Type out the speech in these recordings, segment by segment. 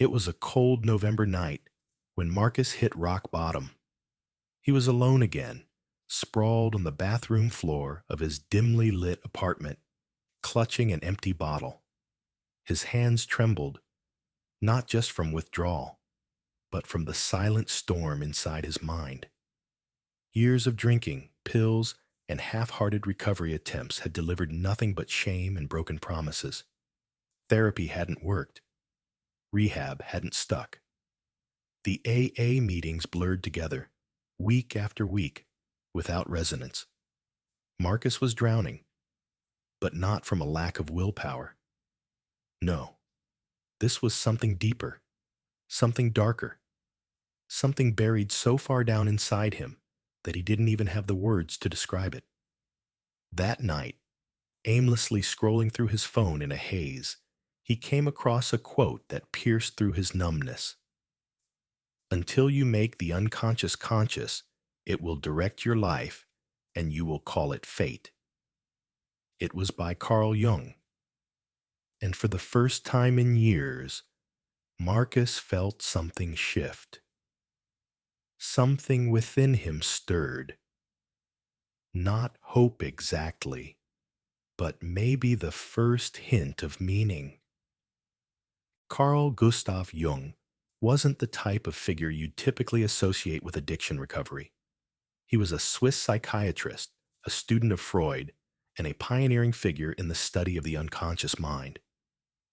It was a cold November night when Marcus hit rock bottom. He was alone again, sprawled on the bathroom floor of his dimly lit apartment, clutching an empty bottle. His hands trembled, not just from withdrawal, but from the silent storm inside his mind. Years of drinking, pills, and half-hearted recovery attempts had delivered nothing but shame and broken promises. Therapy hadn't worked. Rehab hadn't stuck. The AA meetings blurred together, week after week, without resonance. Marcus was drowning, but not from a lack of willpower. No, this was something deeper, something darker, something buried so far down inside him that he didn't even have the words to describe it. That night, aimlessly scrolling through his phone in a haze, he came across a quote that pierced through his numbness. Until you make the unconscious conscious, it will direct your life, and you will call it fate. It was by Carl Jung. And for the first time in years, Marcus felt something shift. Something within him stirred. Not hope exactly, but maybe the first hint of meaning. Carl Gustav Jung wasn't the type of figure you'd typically associate with addiction recovery. He was a Swiss psychiatrist, a student of Freud, and a pioneering figure in the study of the unconscious mind.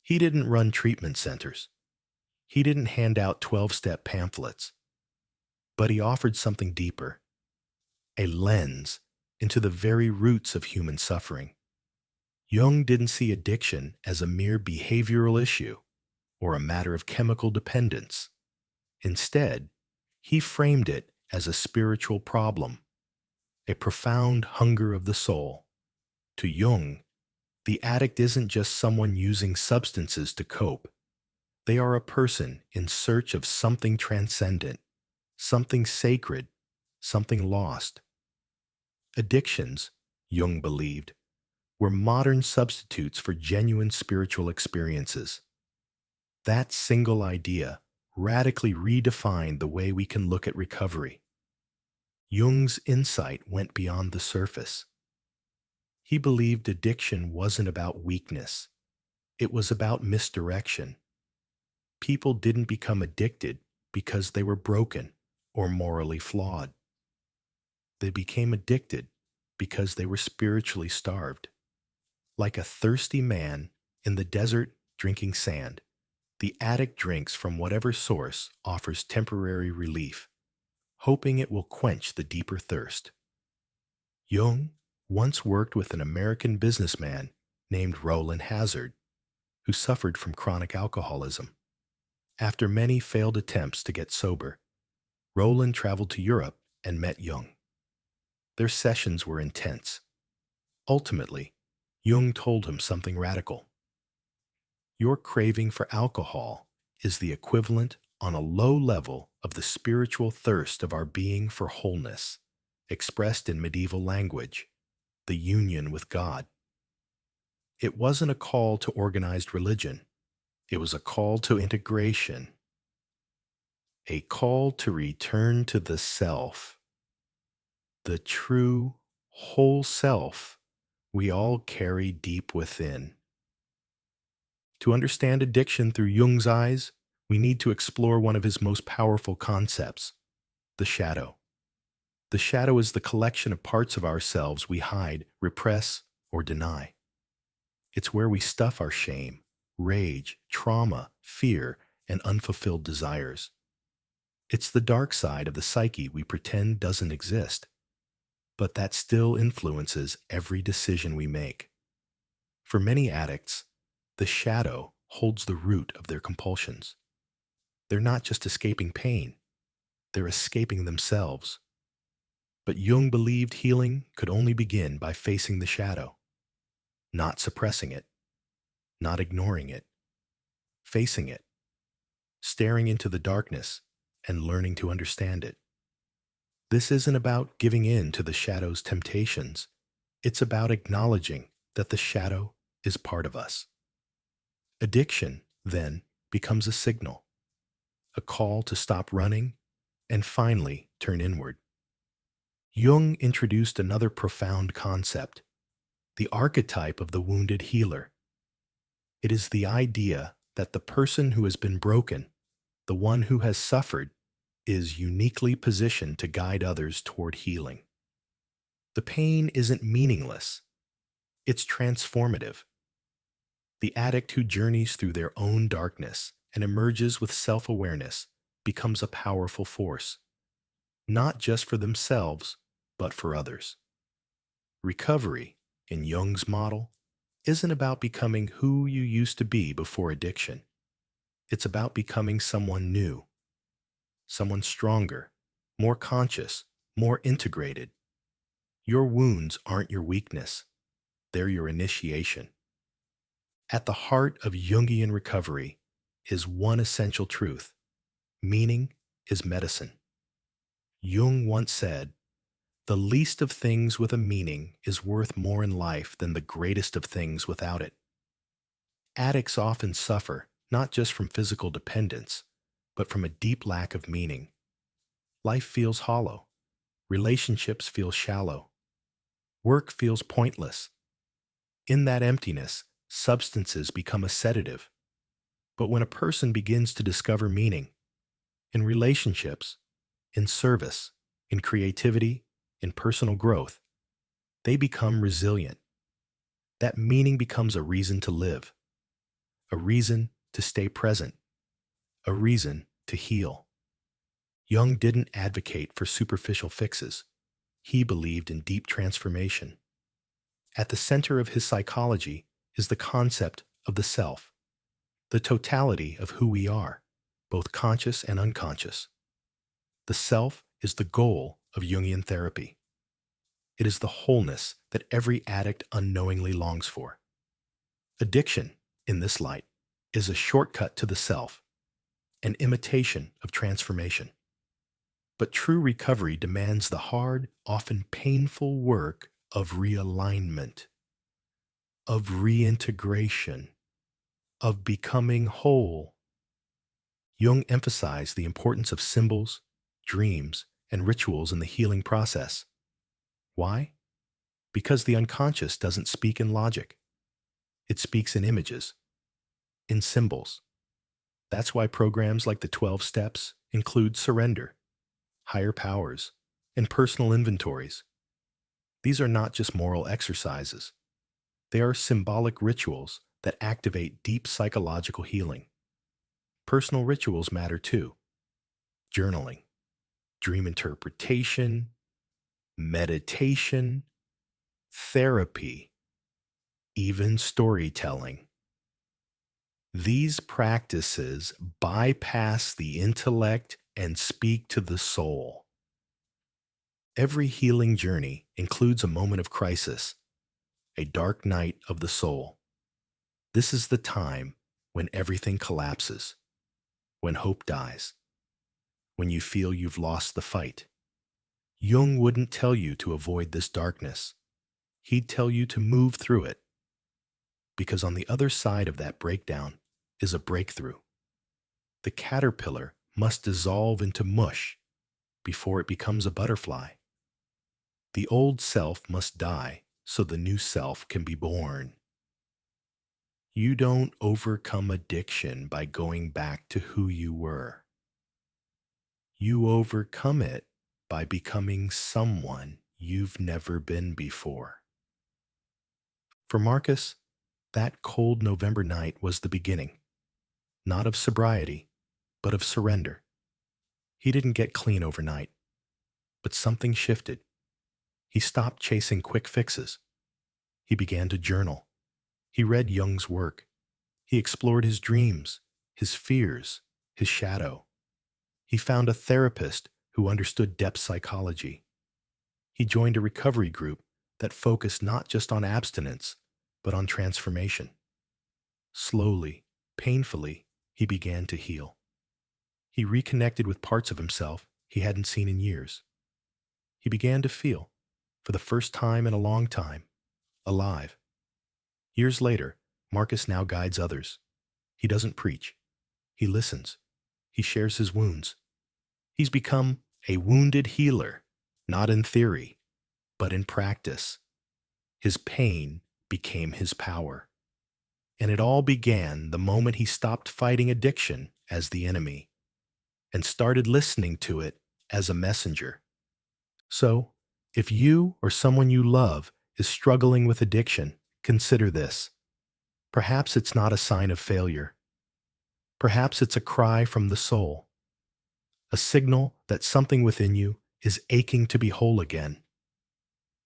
He didn't run treatment centers. He didn't hand out 12-step pamphlets. But he offered something deeper, a lens into the very roots of human suffering. Jung didn't see addiction as a mere behavioral issue or a matter of chemical dependence. Instead, he framed it as a spiritual problem, a profound hunger of the soul. To Jung, the addict isn't just someone using substances to cope. They are a person in search of something transcendent, something sacred, something lost. Addictions, Jung believed, were modern substitutes for genuine spiritual experiences. That single idea radically redefined the way we can look at recovery. Jung's insight went beyond the surface. He believed addiction wasn't about weakness. It was about misdirection. People didn't become addicted because they were broken or morally flawed. They became addicted because they were spiritually starved. Like a thirsty man in the desert drinking sand, the addict drinks from whatever source offers temporary relief, hoping it will quench the deeper thirst. Jung once worked with an American businessman named Roland Hazard, who suffered from chronic alcoholism. After many failed attempts to get sober, Roland traveled to Europe and met Jung. Their sessions were intense. Ultimately, Jung told him something radical. Your craving for alcohol is the equivalent on a low level of the spiritual thirst of our being for wholeness, expressed in medieval language, the union with God. It wasn't a call to organized religion. It was a call to integration, a call to return to the self, the true, whole self we all carry deep within. To understand addiction through Jung's eyes, we need to explore one of his most powerful concepts, the shadow. The shadow is the collection of parts of ourselves we hide, repress, or deny. It's where we stuff our shame, rage, trauma, fear, and unfulfilled desires. It's the dark side of the psyche we pretend doesn't exist, but that still influences every decision we make. For many addicts, the shadow holds the root of their compulsions. They're not just escaping pain, they're escaping themselves. But Jung believed healing could only begin by facing the shadow, not suppressing it, not ignoring it, facing it, staring into the darkness and learning to understand it. This isn't about giving in to the shadow's temptations. It's about acknowledging that the shadow is part of us. Addiction, then, becomes a signal, a call to stop running, and finally turn inward. Jung introduced another profound concept, the archetype of the wounded healer. It is the idea that the person who has been broken, the one who has suffered, is uniquely positioned to guide others toward healing. The pain isn't meaningless, it's transformative. The addict who journeys through their own darkness and emerges with self-awareness becomes a powerful force, not just for themselves, but for others. Recovery, in Jung's model, isn't about becoming who you used to be before addiction. It's about becoming someone new, someone stronger, more conscious, more integrated. Your wounds aren't your weakness, they're your initiation. At the heart of Jungian recovery is one essential truth: meaning is medicine. Jung once said, "The least of things with a meaning is worth more in life than the greatest of things without it." Addicts often suffer not just from physical dependence, but from a deep lack of meaning. Life feels hollow. Relationships feel shallow. Work feels pointless. In that emptiness, substances become a sedative. But when a person begins to discover meaning in relationships, in service, in creativity, in personal growth, they become resilient. That meaning becomes a reason to live, a reason to stay present, a reason to heal. Jung didn't advocate for superficial fixes. He believed in deep transformation. At the center of his psychology is the concept of the self, the totality of who we are, both conscious and unconscious. The self is the goal of Jungian therapy. It is the wholeness that every addict unknowingly longs for. Addiction, in this light, is a shortcut to the self, an imitation of transformation. But true recovery demands the hard, often painful work of realignment, of reintegration, of becoming whole. Jung emphasized the importance of symbols, dreams, and rituals in the healing process. Why? Because the unconscious doesn't speak in logic. It speaks in images, in symbols. That's why programs like the 12 Steps include surrender, higher powers, and personal inventories. These are not just moral exercises. They are symbolic rituals that activate deep psychological healing. Personal rituals matter too. Journaling, dream interpretation, meditation, therapy, even storytelling. These practices bypass the intellect and speak to the soul. Every healing journey includes a moment of crisis, a dark night of the soul. This is the time when everything collapses, when hope dies, when you feel you've lost the fight. Jung wouldn't tell you to avoid this darkness. He'd tell you to move through it, because on the other side of that breakdown is a breakthrough. The caterpillar must dissolve into mush before it becomes a butterfly. The old self must die so the new self can be born. You don't overcome addiction by going back to who you were. You overcome it by becoming someone you've never been before. For Marcus, that cold November night was the beginning, not of sobriety, but of surrender. He didn't get clean overnight, but something shifted. He stopped chasing quick fixes. He began to journal. He read Jung's work. He explored his dreams, his fears, his shadow. He found a therapist who understood depth psychology. He joined a recovery group that focused not just on abstinence, but on transformation. Slowly, painfully, he began to heal. He reconnected with parts of himself he hadn't seen in years. He began to feel, for the first time in a long time, alive. Years later, Marcus now guides others. He doesn't preach. He listens. he shares his wounds. He's become a wounded healer, not in theory, but in practice. His pain became his power. And it all began the moment he stopped fighting addiction as the enemy and started listening to it as a messenger. So, if you or someone you love is struggling with addiction, consider this. Perhaps it's not a sign of failure. Perhaps it's a cry from the soul, a signal that something within you is aching to be whole again.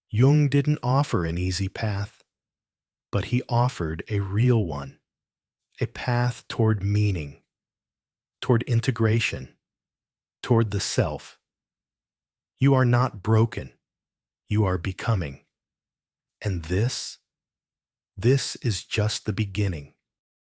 Jung didn't offer an easy path, but he offered a real one, a path toward meaning, toward integration, toward the self. You are not broken. You are becoming. And this is just the beginning.